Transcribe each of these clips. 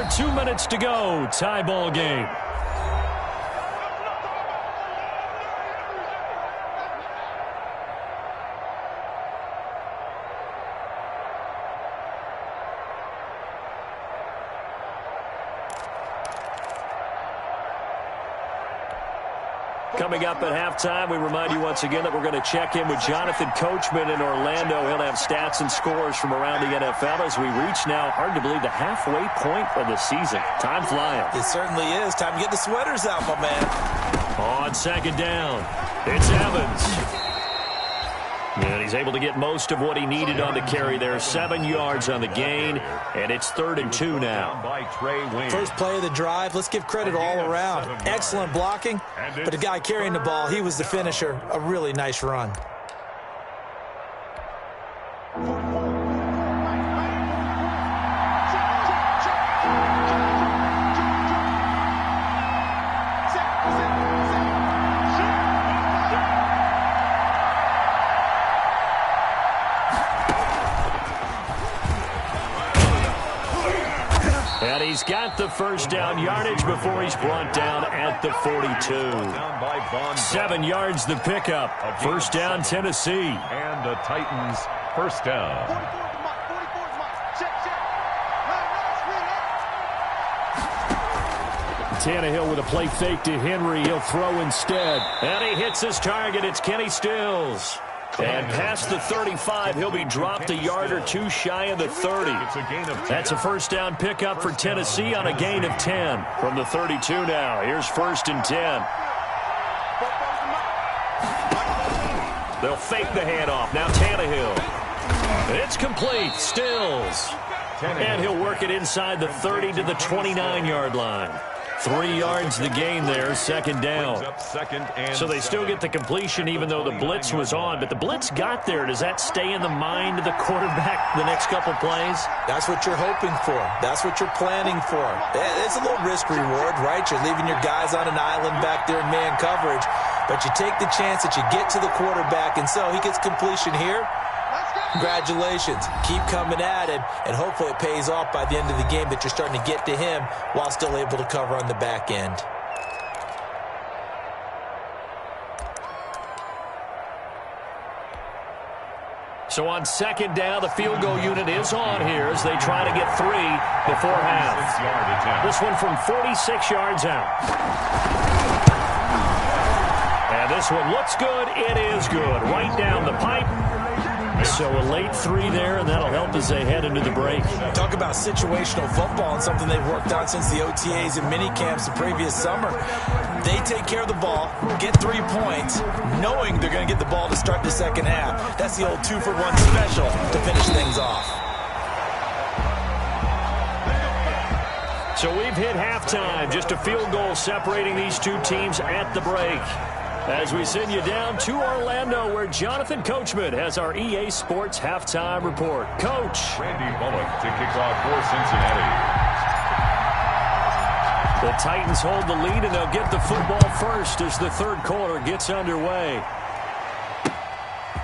2 minutes to go. Tie ball game. Coming up at halftime, we remind you once again that we're going to check in with Jonathan Coachman in Orlando. He'll have stats and scores from around the NFL as we reach now, hard to believe, the halfway point of the season. Time flying. It certainly is. Time to get the sweaters out, my man. On second down, it's Evans. And he's able to get most of what he needed on the carry there. 7 yards on the gain, and it's 3rd and 2 now. First play of the drive, let's give credit all around. Excellent blocking, but the guy carrying the ball, he was the finisher. A really nice run. And he's got the first down yardage before he's brought down at the 42. 7 yards the pickup. First down, Tennessee. And the Titans first down. Tannehill with a play fake to Henry. He'll throw instead. And he hits his target. It's Kenny Stills. And past the 35, he'll be dropped a yard or two shy of the 30. That's a first down pickup for Tennessee on a gain of 10. From the 32 now, here's 1st and 10. They'll fake the handoff. Now Tannehill. It's complete. Stills. And he'll work it inside the 30 to the 29-yard line. 3 yards the gain there, second down. So they still get the completion even though the blitz was on. But the blitz got there. Does that stay in the mind of the quarterback the next couple plays? That's what you're hoping for. That's what you're planning for. It's a little risk reward, right? You're leaving your guys on an island back there in man coverage. But you take the chance that you get to the quarterback, and so he gets completion here. Congratulations. Keep coming at him, and hopefully it pays off by the end of the game that you're starting to get to him while still able to cover on the back end. So on second down, the field goal unit is on here as they try to get 3 before half. This one from 46 yards out. And this one looks good. It is good. Right down the pipe. So a late 3 there, and that'll help as they head into the break. Talk about situational football and something they've worked on since the OTAs and minicamps the previous summer. They take care of the ball, get 3 points, knowing they're going to get the ball to start the second half. That's the old 2-for-1 special to finish things off. So we've hit halftime. Just a field goal separating these two teams at the break. As we send you down to Orlando, where Jonathan Coachman has our EA Sports halftime report. Coach. Randy Bullock to kick off for Cincinnati. The Titans hold the lead, and they'll get the football first as the third quarter gets underway.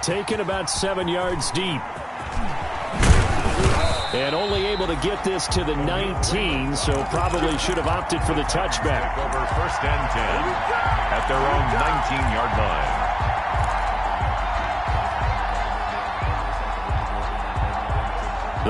Taken about 7 yards deep. And only able to get this to the 19, so probably should have opted for the touchback. Over 1st and 10 at their own 19-yard line.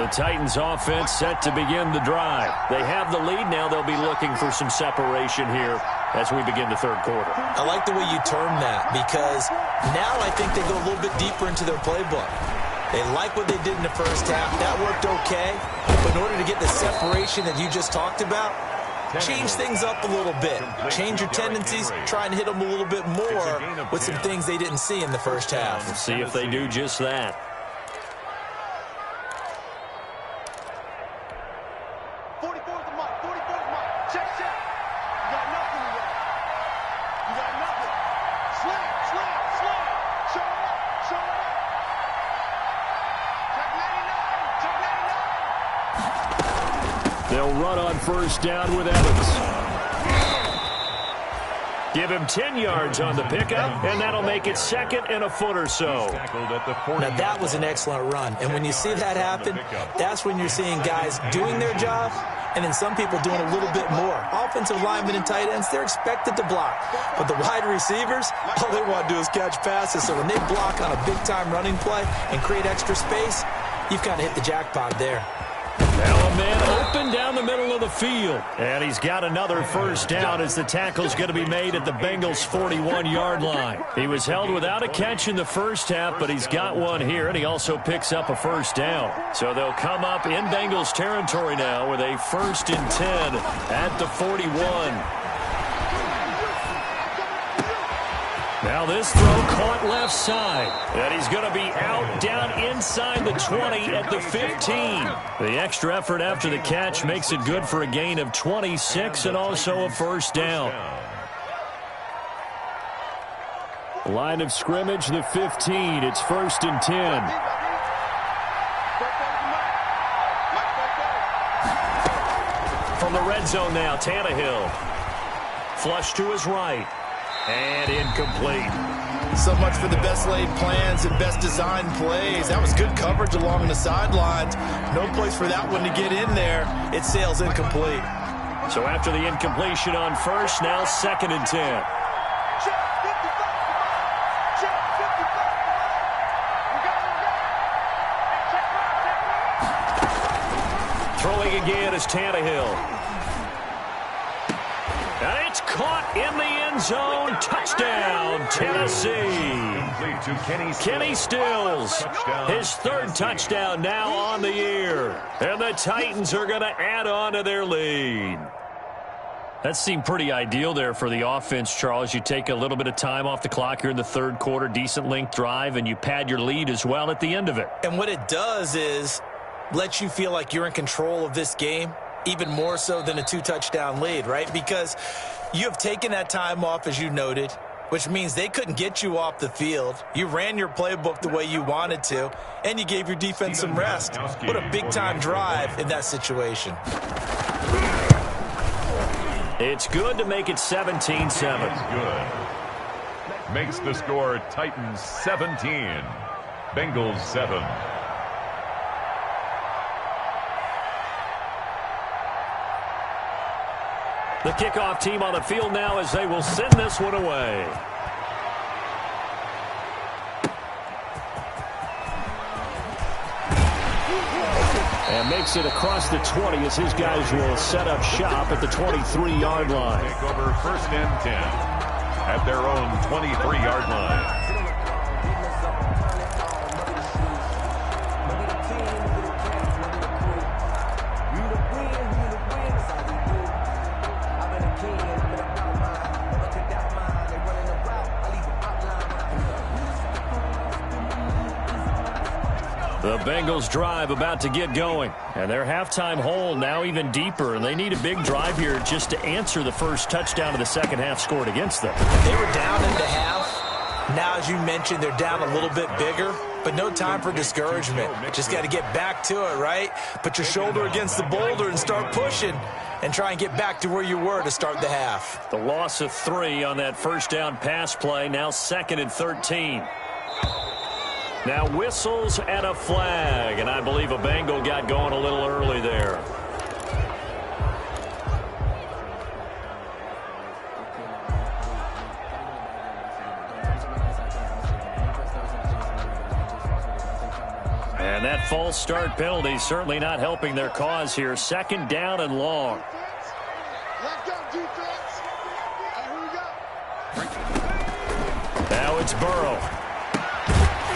The Titans offense set to begin the drive. They have the lead. Now they'll be looking for some separation here as we begin the third quarter. I like the way you term that, because now I think they go a little bit deeper into their playbook. They like what they did in the first half. That worked okay. But in order to get the separation that you just talked about, change things up a little bit. Change your tendencies. Try and hit them a little bit more with some things they didn't see in the first half. We'll see if they do just that. They'll run on first down with Evans. Give him 10 yards on the pickup, and that'll make it 2nd and a foot or so. Now, that was an excellent run. And when you see that happen, that's when you're seeing guys doing their job and then some people doing a little bit more. Offensive linemen and tight ends, they're expected to block. But the wide receivers, all they want to do is catch passes. So when they block on a big-time running play and create extra space, you've kind of hit the jackpot there. Now a man open down the middle of the field. And he's got another first down as the tackle's going to be made at the Bengals' 41-yard line. He was held without a catch in the first half, but he's got one here, and he also picks up a first down. So they'll come up in Bengals territory now with a 1st and 10 at the 41. Now this throw caught left side. And he's going to be out down inside the 20 at the 15. The extra effort after the catch makes it good for a gain of 26 and also a first down. Line of scrimmage, the 15. It's 1st and 10. From the red zone now, Tannehill. Flush to his right. And incomplete. So much for the best laid plans and best designed plays. That was good coverage along the sidelines. No place for that one to get in there. It sails incomplete. So after the incompletion on first, now 2nd and 10. Throwing again is Tannehill. And it's caught in the end zone. Touchdown, Tennessee. Kenny Stills, his 3rd touchdown now on the year. And the Titans are going to add on to their lead. That seemed pretty ideal there for the offense, Charles. You take a little bit of time off the clock here in the 3rd quarter, decent length drive, and you pad your lead as well at the end of it. And what it does is let you feel like you're in control of this game. Even more so than a 2-touchdown lead, right? Because you have taken that time off, as you noted, which means they couldn't get you off the field. You ran your playbook the way you wanted to, and you gave your defense some rest. What a big-time drive in that situation. It's good to make it 17-7. Good. Makes the score Titans 17, Bengals 7. The kickoff team on the field now as they will send this one away. And makes it across the 20 as his guys will set up shop at the 23-yard line. Take over 1st and 10 at their own 23-yard line. The Bengals drive about to get going, and their halftime hole now even deeper, and they need a big drive here just to answer the first touchdown of the second half scored against them. They were down in the half. Now, as you mentioned, they're down a little bit bigger, but no time for discouragement. Just got to get back to it, right? Put your shoulder against the boulder and start pushing and try and get back to where you were to start the half. The loss of 3 on that first down pass play, now 2nd and 13. Now whistles and a flag, and I believe a Bengal got going a little early there. And that false start penalty certainly not helping their cause here. 2nd down and long. Now it's Burrow.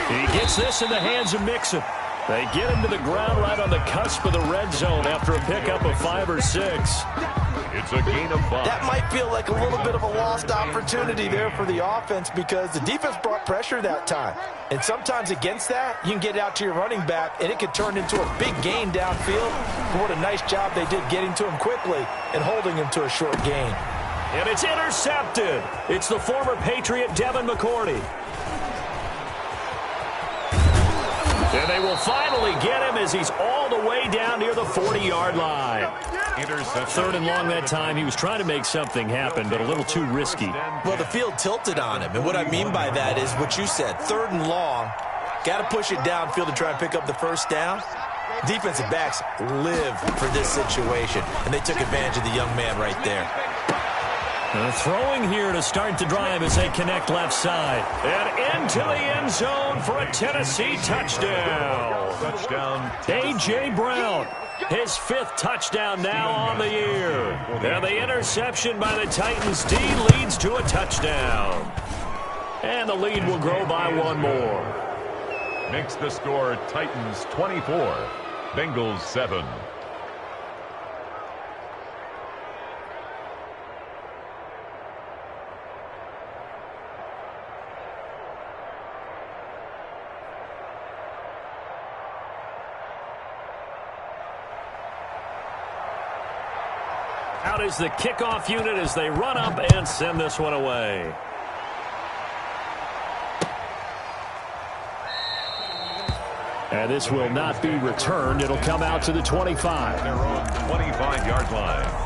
He gets this in the hands of Mixon. They get him to the ground right on the cusp of the red zone after a pickup of 5 or 6. It's a gain of 5. That might feel like a little bit of a lost opportunity there for the offense because the defense brought pressure that time. And sometimes against that, you can get out to your running back, and it could turn into a big gain downfield. But what a nice job they did getting to him quickly and holding him to a short gain. And it's intercepted. It's the former Patriot Devin McCourty. And they will finally get him as he's all the way down near the 40-yard line. Interception. 3rd and long that time. He was trying to make something happen, but a little too risky. Well, the field tilted on him, and what I mean by that is what you said. 3rd and long, got to push it downfield to try and pick up the first down. Defensive backs live for this situation, and they took advantage of the young man right there. Throwing here to start the drive as they connect left side. And into the end zone for a Tennessee touchdown. Touchdown. A.J. Brown, his 5th touchdown now on the year. And the interception by the Titans D leads to a touchdown. And the lead will grow by 1 more. Makes the score Titans 24, Bengals 7. Out is the kickoff unit as they run up and send this one away. And this will not be returned. It'll come out to the 25. Their own 25-yard line.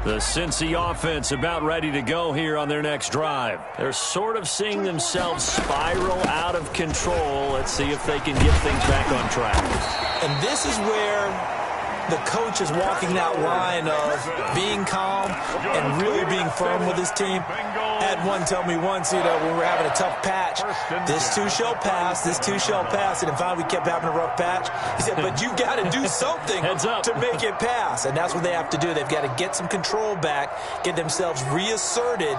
The Cincy offense about ready to go here on their next drive. They're sort of seeing themselves spiral out of control. Let's see if they can get things back on track. And this is where the coach is walking that line of being calm and really being firm with his team. Had one tell me once, when we're having a tough patch, this too shall pass, this too shall pass. And if we kept having a rough patch, he said, but you got to do something to make it pass. And that's what they have to do. They've got to get some control back, get themselves reasserted,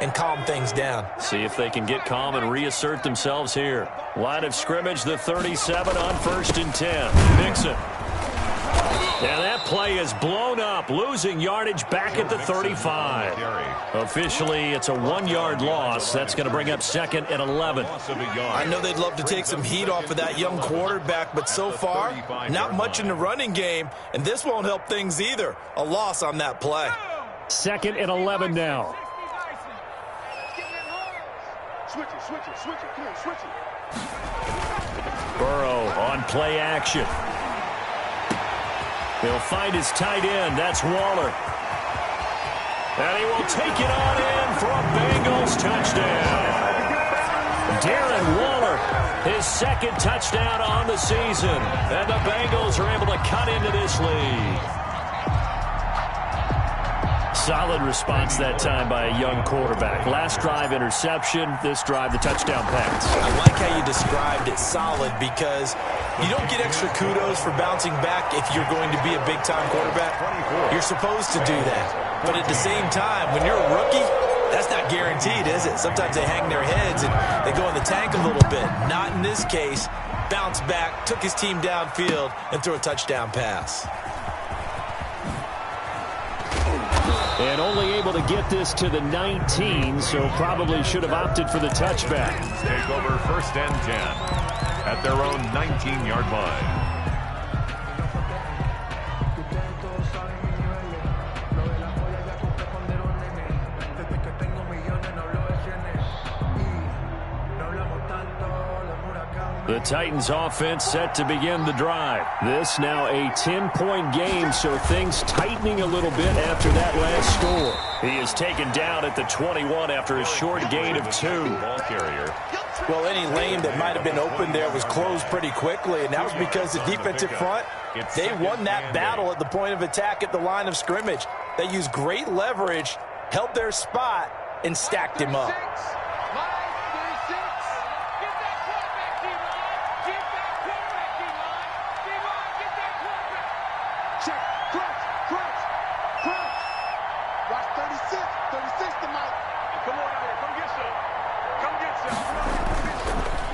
and calm things down. See if they can get calm and reassert themselves here. Line of scrimmage, the 37 on 1st and 10. Mixon. And that play is blown up, losing yardage back at the 35. Officially, it's a 1-yard loss. That's going to bring up 2nd and 11. I know they'd love to take some heat off of that young quarterback, but so far, not much in the running game, and this won't help things either. A loss on that play. 2nd and 11 now. Switch it, come on, switch it. Burrow on play action. He'll find his tight end. That's Waller. And he will take it on in for a Bengals touchdown. Darren Waller, his 2nd touchdown on the season. And the Bengals are able to cut into this lead. Solid response that time by a young quarterback. Last drive, interception. This drive, the touchdown pass. I like how you described it, solid, because you don't get extra kudos for bouncing back if you're going to be a big-time quarterback. You're supposed to do that. But at the same time, when you're a rookie, that's not guaranteed, is it? Sometimes they hang their heads and they go in the tank a little bit. Not in this case. Bounced back, took his team downfield, and threw a touchdown pass. And only able to get this to the 19, so probably should have opted for the touchback. Take over 1st and 10 at their own 19-yard line. The Titans offense set to begin the drive. This now a 10-point game, so things tightening a little bit after that last score. He is taken down at the 21 after a short gain of 2. Ball carrier. Well, any lane that might have been open there was closed pretty quickly, and that was because the defensive front, they won that battle at the point of attack at the line of scrimmage. They used great leverage, held their spot, and stacked him up.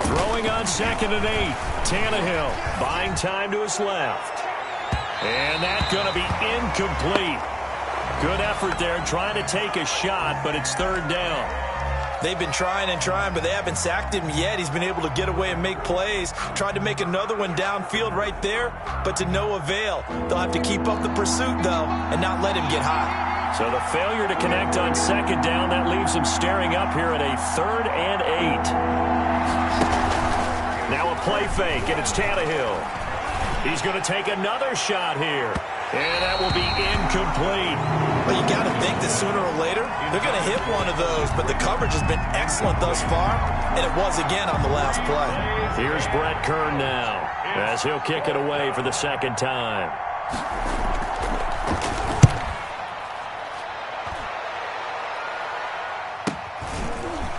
Throwing on 2nd and 8. Tannehill buying time to his left. And that's going to be incomplete. Good effort there trying to take a shot, but it's 3rd down. They've been trying and trying, but they haven't sacked him yet. He's been able to get away and make plays. Tried to make another one downfield right there, but to no avail. They'll have to keep up the pursuit, though, and not let him get hot. So the failure to connect on 2nd down, that leaves him staring up here at a 3rd and 8. Now a play fake, and it's Tannehill. He's going to take another shot here. And that will be incomplete. Well, you got to think that sooner or later, they're going to hit one of those, but the coverage has been excellent thus far, and it was again on the last play. Here's Brett Kern now, as he'll kick it away for the second time.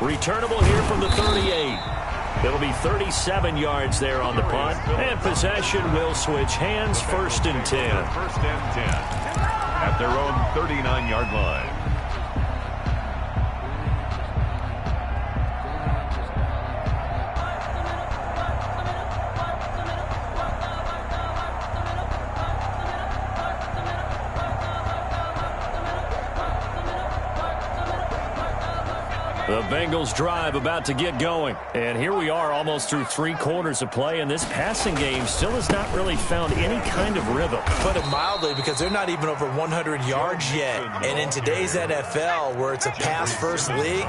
Returnable here from the 38. It'll be 37 yards there on the punt, and possession will switch hands, 1st and 10. First and 10 at their own 39-yard line. The Bengals drive about to get going. And here we are almost through 3 quarters of play, and this passing game still has not really found any kind of rhythm. Put it mildly, because they're not even over 100 yards yet. And in today's NFL, where it's a pass-first league,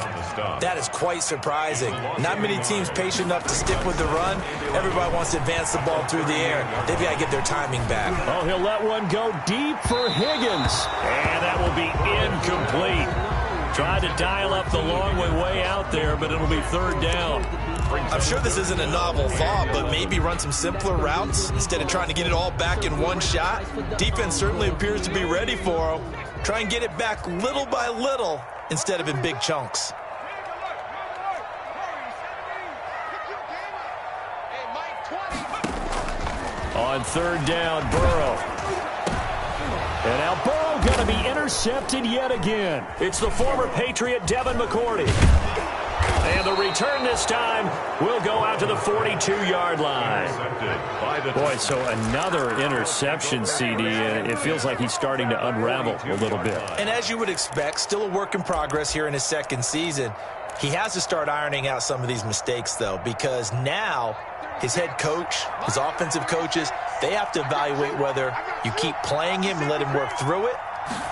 that is quite surprising. Not many teams patient enough to stick with the run. Everybody wants to advance the ball through the air. They've got to get their timing back. Oh, he'll let one go deep for Higgins. And that will be incomplete. Tried to dial up the long way out there, but it'll be 3rd down. I'm sure this isn't a novel thought, but maybe run some simpler routes instead of trying to get it all back in one shot. Defense certainly appears to be ready for them. Try and get it back little by little instead of in big chunks. On 3rd down, Burrow. And now Burrow going to be intercepted yet again. It's the former Patriot Devin McCourty. And the return this time will go out to the 42-yard line. Boy, so another interception, CD. And it feels like he's starting to unravel a little bit. And as you would expect, still a work in progress here in his 2nd season. He has to start ironing out some of these mistakes, though, because now his head coach, his offensive coaches, they have to evaluate whether you keep playing him and let him work through it,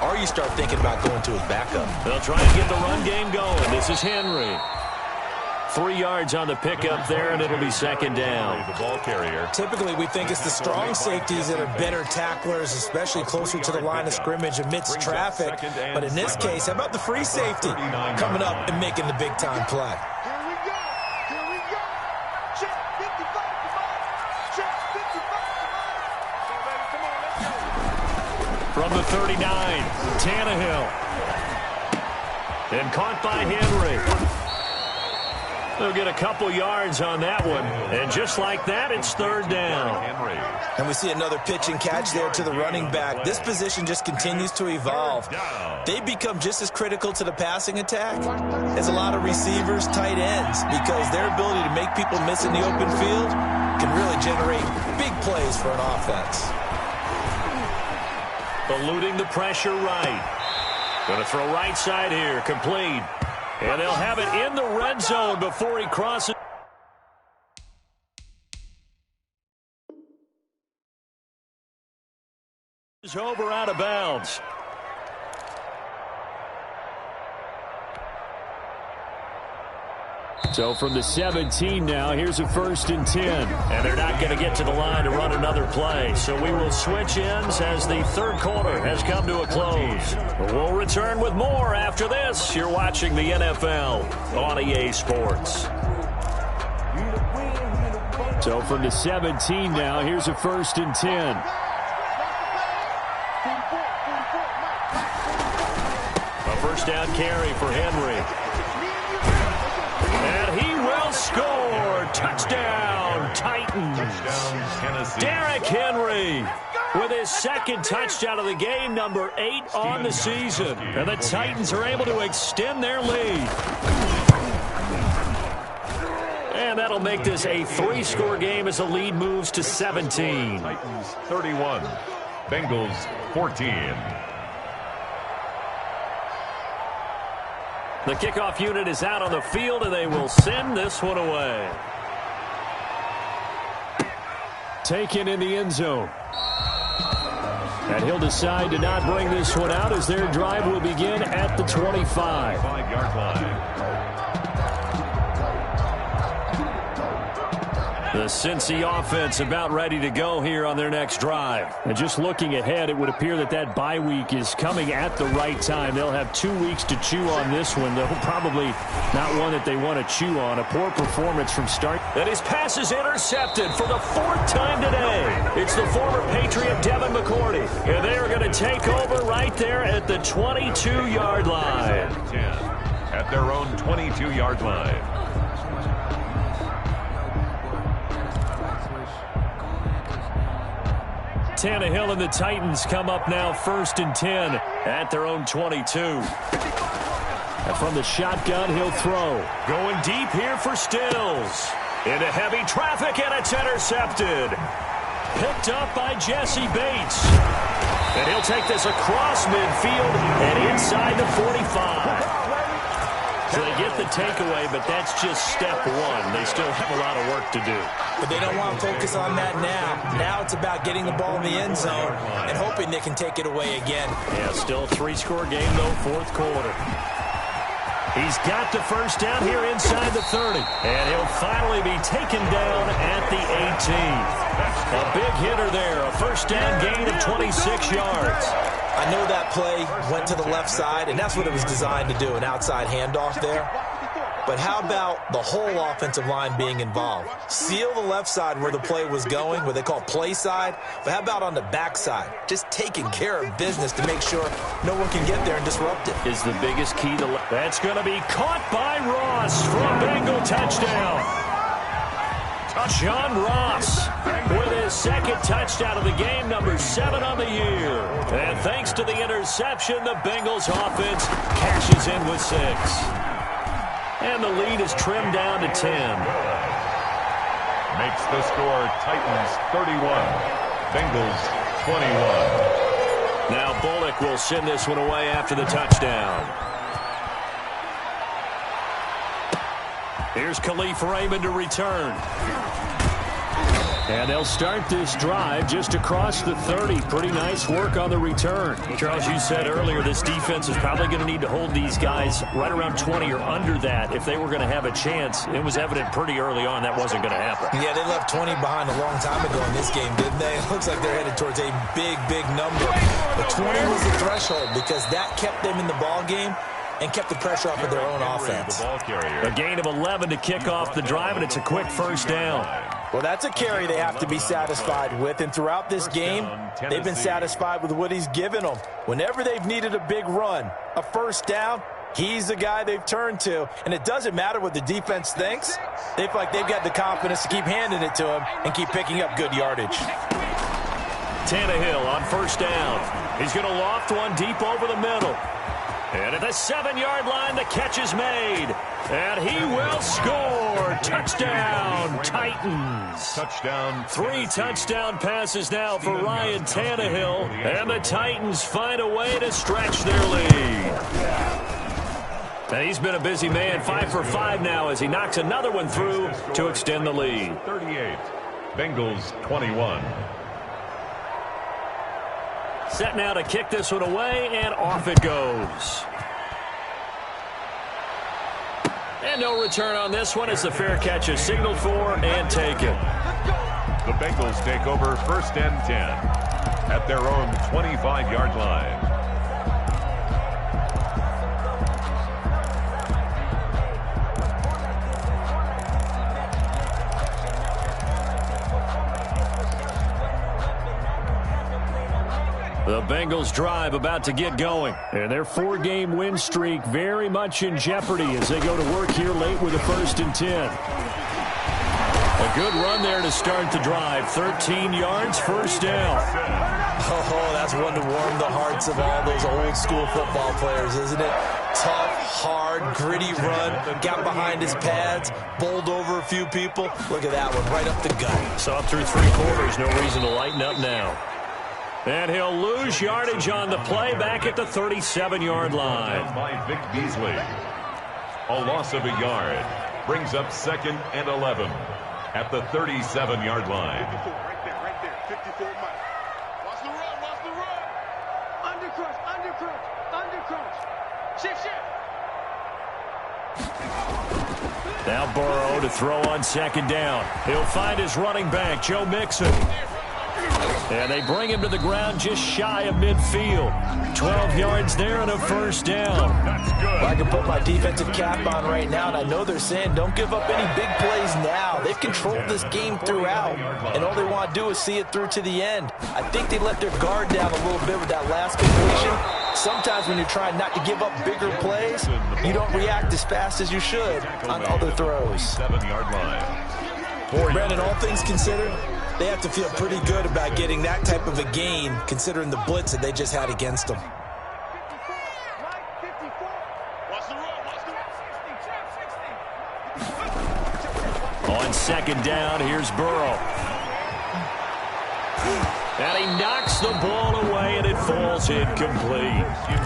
or you start thinking about going to his backup. They'll try and get the run game going. This is Henry. 3 yards on the pickup there, and it'll be 2nd down. The ball carrier. Typically, we think it's the strong safeties that are better tacklers, especially closer to the line of scrimmage amidst traffic. But in this case, how about the free safety coming up and making the big-time play? From the 39, Tannehill. And caught by Henry. They'll get a couple yards on that one. And just like that, it's 3rd down. And we see another pitch and catch there to the running back. This position just continues to evolve. They become just as critical to the passing attack as a lot of receivers, tight ends, because their ability to make people miss in the open field can really generate big plays for an offense. Eluding the pressure right. Going to throw right side here. Complete. And they'll have it in the red zone before he crosses. Is over out of bounds. So from the 17 now, here's a 1st and 10. And they're not going to get to the line to run another play. So we will switch ends as the 3rd quarter has come to a close. We'll return with more after this. You're watching the NFL on EA Sports. So from the 17 now, here's a 1st and 10. A 1st down carry for Henry. And he will score. Touchdown, Titans. Derrick Henry with his 2nd touchdown of the game, number 8 on the season. And the Titans are able to extend their lead. And that'll make this a 3-score game as the lead moves to 17. Titans 31, Bengals 14. The kickoff unit is out on the field, and they will send this one away. Taken in the end zone. And he'll decide to not bring this one out as their drive will begin at the 25. 5-yard line. The Cincy offense about ready to go here on their next drive. And just looking ahead, it would appear that that bye week is coming at the right time. They'll have 2 weeks to chew on this one, though probably not one that they want to chew on. A poor performance from start. And his pass is intercepted for the 4th time today. It's the former Patriot Devin McCourty. And they are going to take over right there at the 22-yard line. At their own 22-yard line. Tannehill and the Titans come up now 1st and 10 at their own 22. And from the shotgun, he'll throw. Going deep here for Stills. Into heavy traffic, and it's intercepted. Picked up by Jesse Bates. And he'll take this across midfield and inside the 45. So they get the takeaway, but that's just step one. They still have a lot of work to do. But they don't want to focus on that now. Now it's about getting the ball in the end zone and hoping they can take it away again. Yeah, still a 3-score game, though, 4th quarter. He's got the first down here inside the 30. And he'll finally be taken down at the 18. A big hitter there, a first down gain of 26 yards. I know that play went to the left side, and that's what it was designed to do, an outside handoff there. But how about the whole offensive line being involved? Seal the left side where the play was going, what they call play side. But how about on the back side? Just taking care of business to make sure no one can get there and disrupt it. Is the biggest key to... That's going to be caught by Ross for a Bengal touchdown. John Ross with his 2nd touchdown of the game, number 7 on the year. And thanks to the interception, the Bengals offense cashes in with 6. And the lead is trimmed down to 10. Makes the score Titans 31, Bengals 21. Now Bullock will send this one away after the touchdown. Here's Khalif Raymond to return. And they'll start this drive just across the 30. Pretty nice work on the return. Charles, you said earlier this defense is probably going to need to hold these guys right around 20 or under that if they were going to have a chance. It was evident pretty early on that wasn't going to happen. Yeah, they left 20 behind a long time ago in this game, didn't they? It looks like they're headed towards a big, big number. But 20 was the threshold because that kept them in the ball game and kept the pressure off of their own offense. A gain of 11 to kick off the drive, and it's a quick first down. Well, that's a carry they have to be satisfied with, and throughout this game, they've been satisfied with what he's given them. Whenever they've needed a big run, a first down, he's the guy they've turned to, and it doesn't matter what the defense thinks. They feel like they've got the confidence to keep handing it to him and keep picking up good yardage. Tannehill on first down. He's going to loft one deep over the middle. And at the 7-yard line, the catch is made. And he will score. Touchdown, Titans. Touchdown. 3 touchdown passes now for Ryan Tannehill. And the Titans find a way to stretch their lead. And he's been a busy man, 5 for 5 now as he knocks another one through to extend the lead. 38, Bengals 21. Set now to kick this one away, and off it goes. And no return on this one as the fair catch is signaled for and taken. The Bengals take over 1st and 10 at their own 25-yard line. The Bengals drive about to get going. And their 4-game win streak very much in jeopardy as they go to work here late with a 1st and 10. A good run there to start the drive. 13 yards, first down. Oh, that's one to warm the hearts of all those old school football players, isn't it? Tough, hard, gritty run. Got behind his pads, bowled over a few people. Look at that one, right up the gut. So up through 3 quarters, no reason to lighten up now. And he'll lose yardage on the play back at the 37-yard line. By Vic Beasley. A loss of a yard brings up 2nd and 11 at the 37-yard line. Right there, 54 miles. Watch the run. Undercrunch. Shift. Now Burrow to throw on second down. He'll find his running back, Joe Mixon. And they bring him to the ground just shy of midfield. 12 yards there and a first down. That's good. Well, I can put my defensive cap on right now, and I know they're saying don't give up any big plays now. They've controlled this game throughout, and all they want to do is see it through to the end. I think they let their guard down a little bit with that last completion. Sometimes when you're trying not to give up bigger plays, you don't react as fast as you should on other throws. 7-yard line. Brandon, all things considered, they have to feel pretty good about getting that type of a gain, considering the blitz that they just had against them. On second down, here's Burrow. And he knocks the ball away, and it falls incomplete.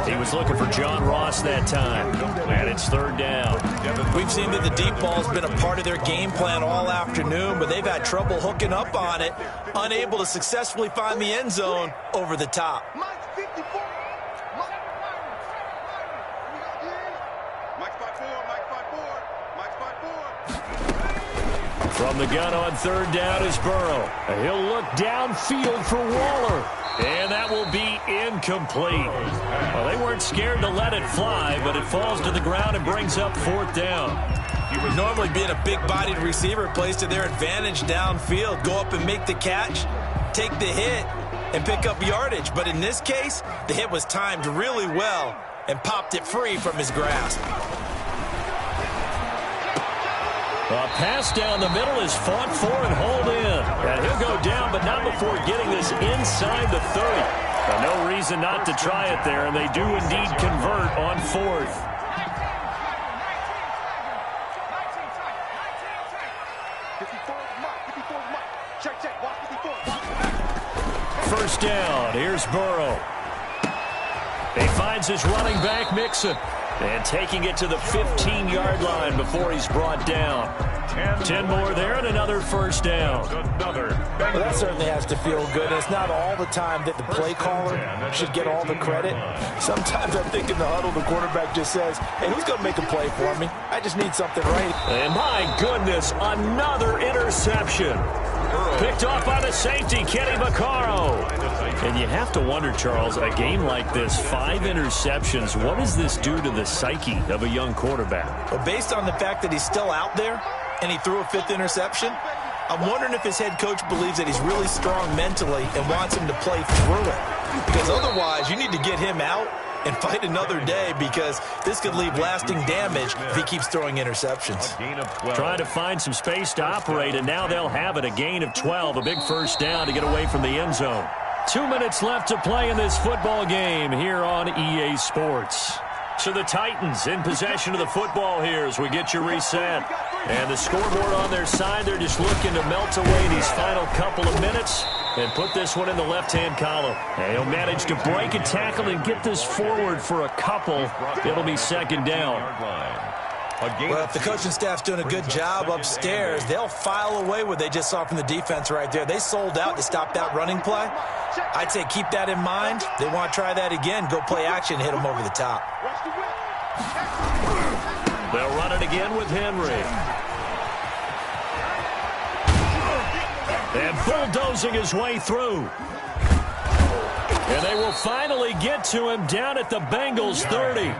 He was looking for John Ross that time, and it's third down. We've seen that the deep ball has been a part of their game plan all afternoon, but they've had trouble hooking up on it, unable to successfully find the end zone over the top. From the gun on third down is Burrow. He'll look downfield for Waller. And that will be incomplete. Well, they weren't scared to let it fly, but it falls to the ground and brings up fourth down. Normally being a big-bodied receiver plays to their advantage downfield. Go up and make the catch, take the hit, and pick up yardage. But in this case, the hit was timed really well and popped it free from his grasp. A pass down the middle is fought for and hauled in. And he'll go down, but not before getting this inside the 30. Well, no reason not to try it there, and they do indeed convert on fourth. First down, here's Burrow. He finds his running back, Mixon. And taking it to the 15-yard line before he's brought down. 10 more there and another first down. Well, that certainly has to feel good. It's not all the time that the play caller should get all the credit. Sometimes I think in the huddle, the quarterback just says, hey, who's going to make a play for me? I just need something right. And my goodness, another interception. Picked off by the safety, Kenny Vaccaro. And you have to wonder, Charles, a game like this, 5 interceptions, what does this do to the psyche of a young quarterback? Well, based on the fact that he's still out there and he threw a 5th interception, I'm wondering if his head coach believes that he's really strong mentally and wants him to play through it. Because otherwise, you need to get him out and fight another day, because this could leave lasting damage if he keeps throwing interceptions. Trying to find some space to operate, and now they'll have it. A gain of 12, a big first down to get away from the end zone. 2 minutes left to play in this football game here on EA Sports. So the Titans in possession of the football here as we get you reset. And the scoreboard on their side, they're just looking to melt away these final couple of minutes and put this one in the left-hand column. And he'll manage to break a tackle and get this forward for a couple. It'll be second down. Well, if the coaching staff's doing a good job upstairs, they'll file away what they just saw from the defense right there. They sold out to stop that running play. I'd say keep that in mind. They want to try that again. Go play action, hit them over the top. They'll run it again with Henry. And bulldozing his way through. And they will finally get to him down at the Bengals 30.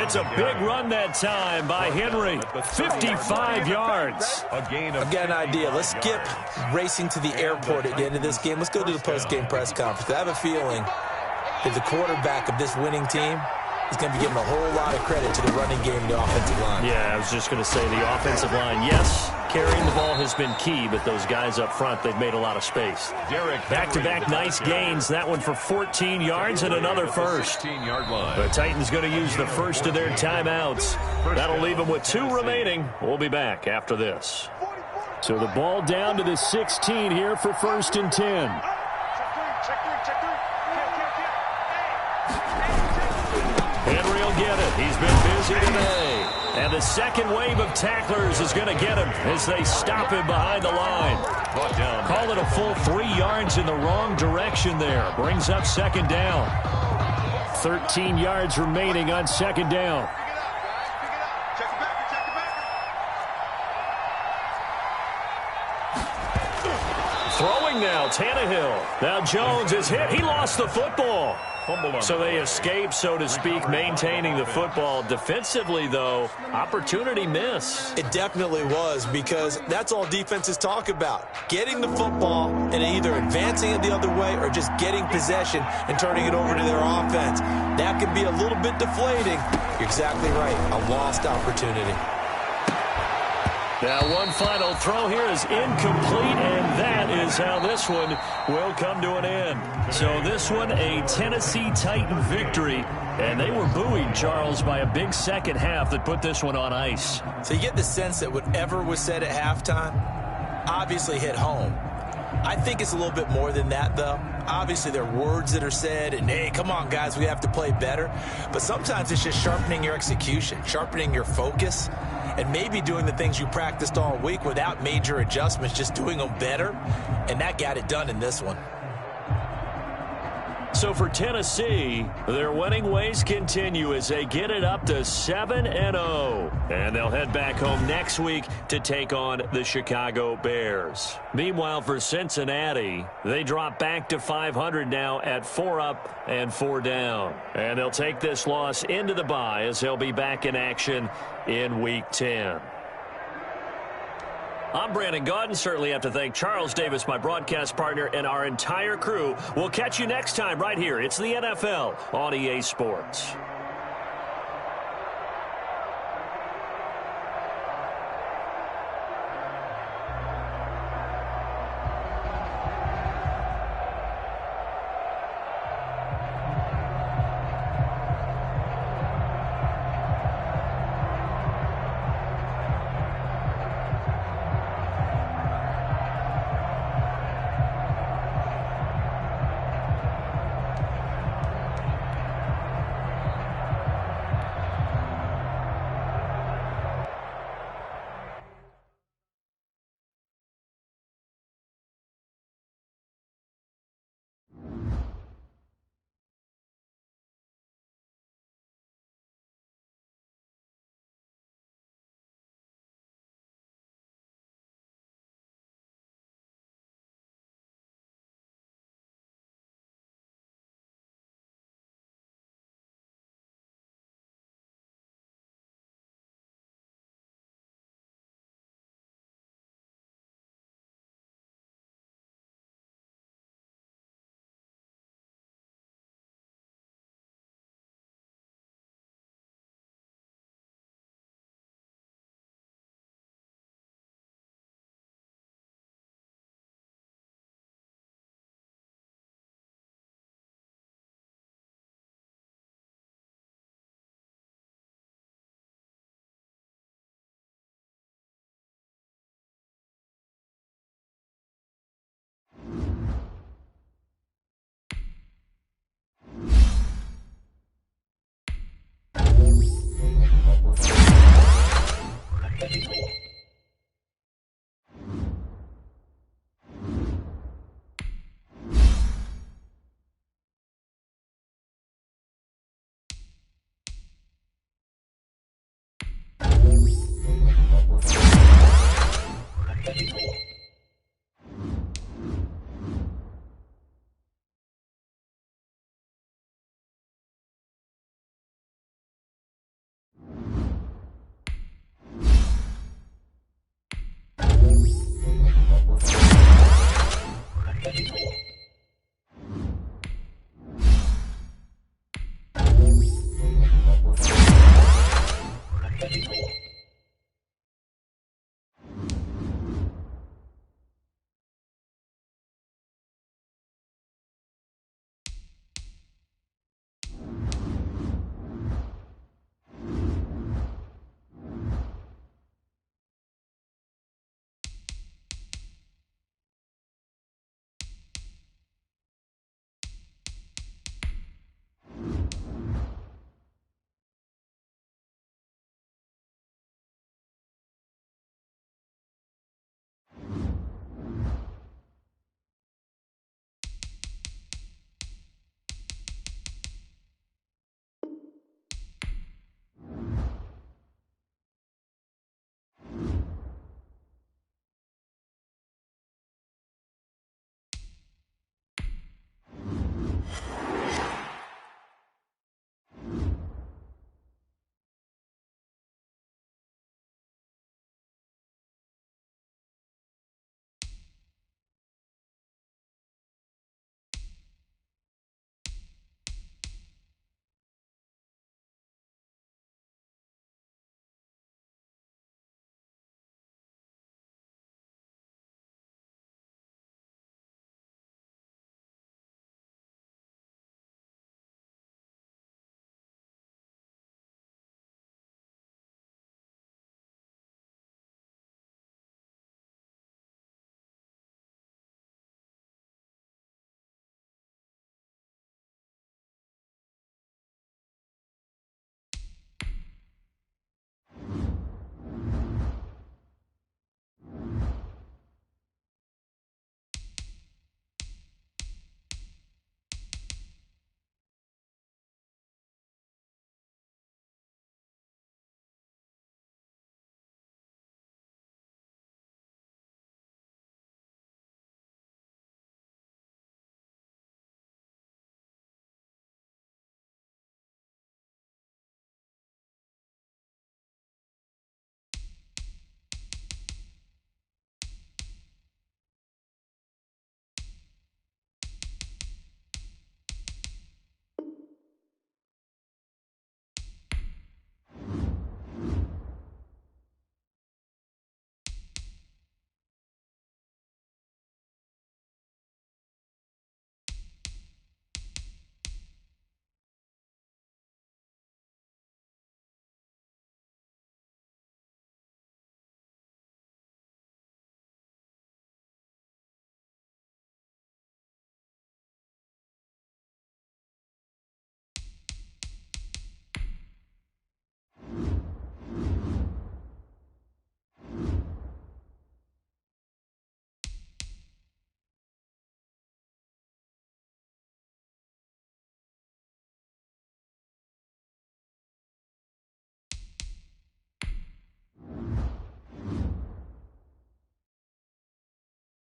It's a big run that time by Henry. 55 yards. I've got an idea. Let's skip racing to the airport at the end of this game. Let's go to the post-game press conference. I have a feeling that the quarterback of this winning team is going to be giving a whole lot of credit to the running game and the offensive line. Yeah, I was just going to say the offensive line. Yes, carrying the ball has been key, but those guys up front, they've made a lot of space. Back-to-back nice gains. That one for 14 yards and another first. The Titans going to use the first of their timeouts. That'll leave them with 2 remaining. We'll be back after this. So the ball down to the 16 here for 1st and 10. Henry will get it. He's been busy today. And the second wave of tacklers is going to get him as they stop him behind the line. Call it a full 3 yards in the wrong direction there. Brings up second down. 13 yards remaining on second down. ball. Tannehill. Now Jones is hit. He lost the football. So they escape, so to speak, maintaining the football. Defensively, though, opportunity miss. It definitely was, because that's all defenses talk about. Getting the football and either advancing it the other way or just getting possession and turning it over to their offense. That can be a little bit deflating. You're exactly right. A lost opportunity. Now one final throw here is incomplete, and that is how this one will come to an end. So this one, a Tennessee Titan victory, and they were buoyed, Charles, by a big second half that put this one on ice. So you get the sense that whatever was said at halftime obviously hit home. I think it's a little bit more than that, though. Obviously, there are words that are said, and, hey, come on, guys, we have to play better. But sometimes it's just sharpening your execution, sharpening your focus, and maybe doing the things you practiced all week without major adjustments, just doing them better. And that got it done in this one. So for Tennessee, their winning ways continue as they get it up to 7-0. And they'll head back home next week to take on the Chicago Bears. Meanwhile, for Cincinnati, they drop back to 500 now at 4 up and 4 down. And they'll take this loss into the bye as they'll be back in action in Week 10. I'm Brandon Gaudin. Certainly have to thank Charles Davis, my broadcast partner, and our entire crew. We'll catch you next time right here. It's the NFL on EA Sports.